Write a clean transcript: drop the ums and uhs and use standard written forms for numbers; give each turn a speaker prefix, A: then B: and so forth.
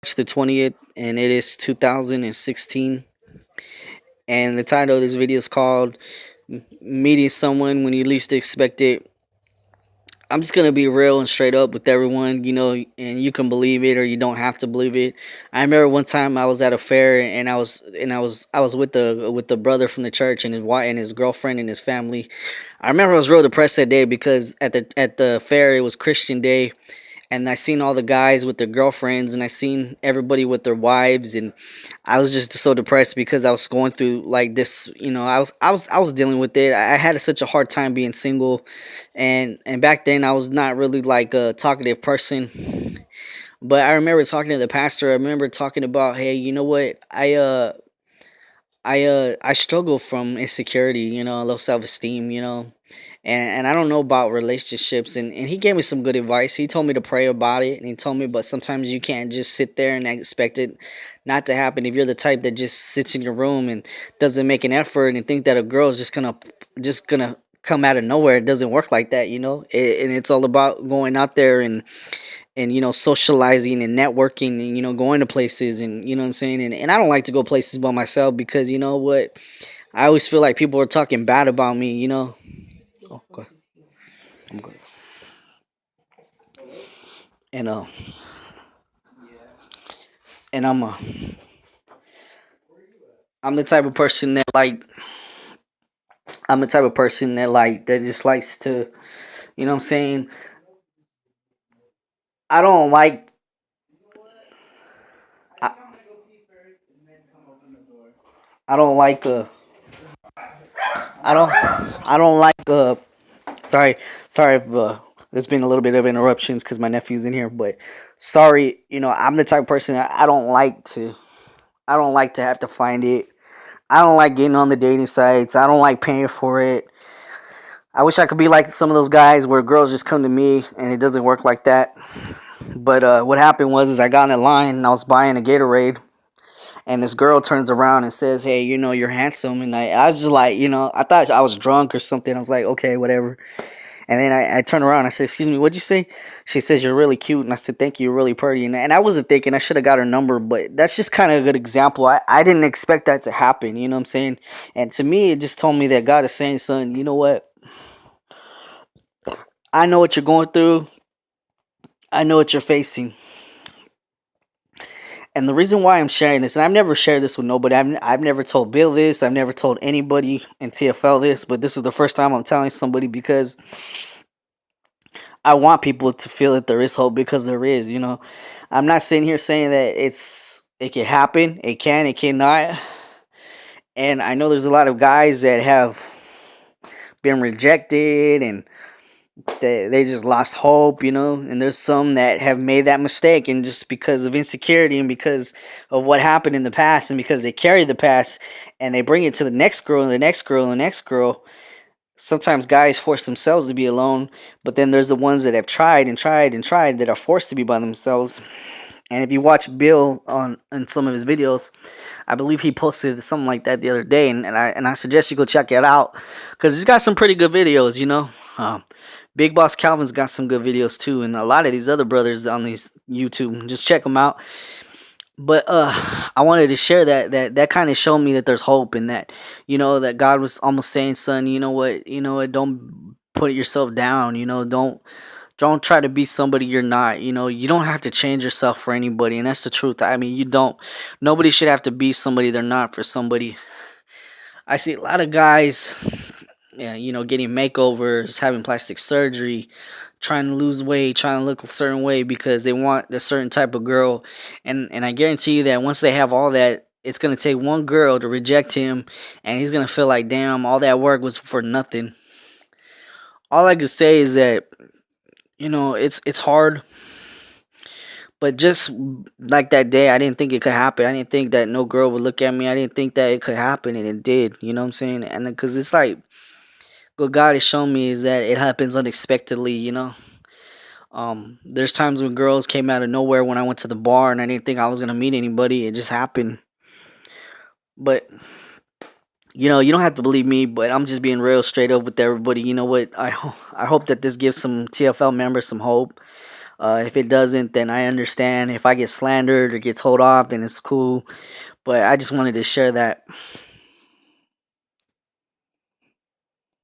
A: March the 20th, and it is 2016. And the title of this video is called Meeting Someone When You Least Expect It. I'm just gonna be real and straight up with everyone, and you can believe it or you don't have to believe it. I remember one time I was at a fair and I was with the brother from the church and his wife and his girlfriend and his family. I remember I was real depressed that day because at the fair it was Christian Day, and I seen all the guys with their girlfriends and I seen everybody with their wives, and I was just so depressed because I was going through like this. I was dealing with it. I had such a hard time being single, and back then I was not really like a talkative person. But I remember talking to the pastor. I remember talking about, hey, you know what? I struggle from insecurity, low self esteem, and I don't know about relationships, and he gave me some good advice. He told me to pray about it, and he told me, but sometimes you can't just sit there and expect it not to happen. If you're the type that just sits in your room and doesn't make an effort and think that a girl is just gonna come out of nowhere, it doesn't work like that, and it's all about going out there and socializing and networking and going to places, and what I'm saying, and I don't like to go places by myself because you know what, I always feel like people are talking bad about me, oh, go I'm good. And and I'm the type of person that that just likes to, you know what I'm saying, I don't like I, I don't like I don't like sorry if there's been a little bit of interruptions because my nephew's in here, but sorry, I'm the type of person that I don't like to have to find it. I don't like getting on the dating sites. I don't like paying for it. I wish I could be like some of those guys where girls just come to me, and it doesn't work like that. But what happened was is I got in line and I was buying a Gatorade, and this girl turns around and says, "Hey, you're handsome." And I was just like, I thought I was drunk or something. I was like, okay, whatever. And then I turned around and I said, "Excuse me, what'd you say?" She says, "You're really cute." And I said, "Thank you, you're really pretty." And I wasn't thinking I should have got her number, but that's just kind of a good example. I didn't expect that to happen, you know what I'm saying? And to me, it just told me that God is saying, son, you know what? I know what you're going through, I know what you're facing. And the reason why I'm sharing this, and I've never shared this with nobody, I've never told Bill this, I've never told anybody in TFL this, but this is the first time I'm telling somebody because I want people to feel that there is hope because there is, I'm not sitting here saying that it can happen, it cannot. And I know there's a lot of guys that have been rejected and they just lost hope, and there's some that have made that mistake, and just because of insecurity and because of what happened in the past and because they carry the past and they bring it to the next girl and the next girl and the next girl. Sometimes guys force themselves to be alone, but then there's the ones that have tried and tried and tried that are forced to be by themselves. And if you watch Bill on some of his videos, I believe he posted something like that the other day, and I suggest you go check it out because he's got some pretty good videos. Big Boss Calvin's got some good videos too, and a lot of these other brothers on these YouTube. Just check them out. But I wanted to share that kind of showed me that there's hope, and that that God was almost saying, son, you know what, don't put yourself down. Don't try to be somebody you're not. You don't have to change yourself for anybody, and that's the truth. I mean, you don't. Nobody should have to be somebody they're not for somebody. I see a lot of guys, yeah, getting makeovers, having plastic surgery, trying to lose weight, trying to look a certain way because they want a certain type of girl, and I guarantee you that once they have all that, it's gonna take one girl to reject him, and he's gonna feel like, damn, all that work was for nothing. All I can say is that it's hard, but just like that day, I didn't think it could happen. I didn't think that no girl would look at me. I didn't think that it could happen, and it did. You know what I'm saying? And because it's like what God has shown me is that it happens unexpectedly. There's times when girls came out of nowhere when I went to the bar, and I didn't think I was gonna meet anybody. It just happened. But you don't have to believe me, but I'm just being real straight up with everybody. You know what? I hope that this gives some TFL members some hope. If it doesn't, then I understand. If I get slandered or get told off, then it's cool. But I just wanted to share that.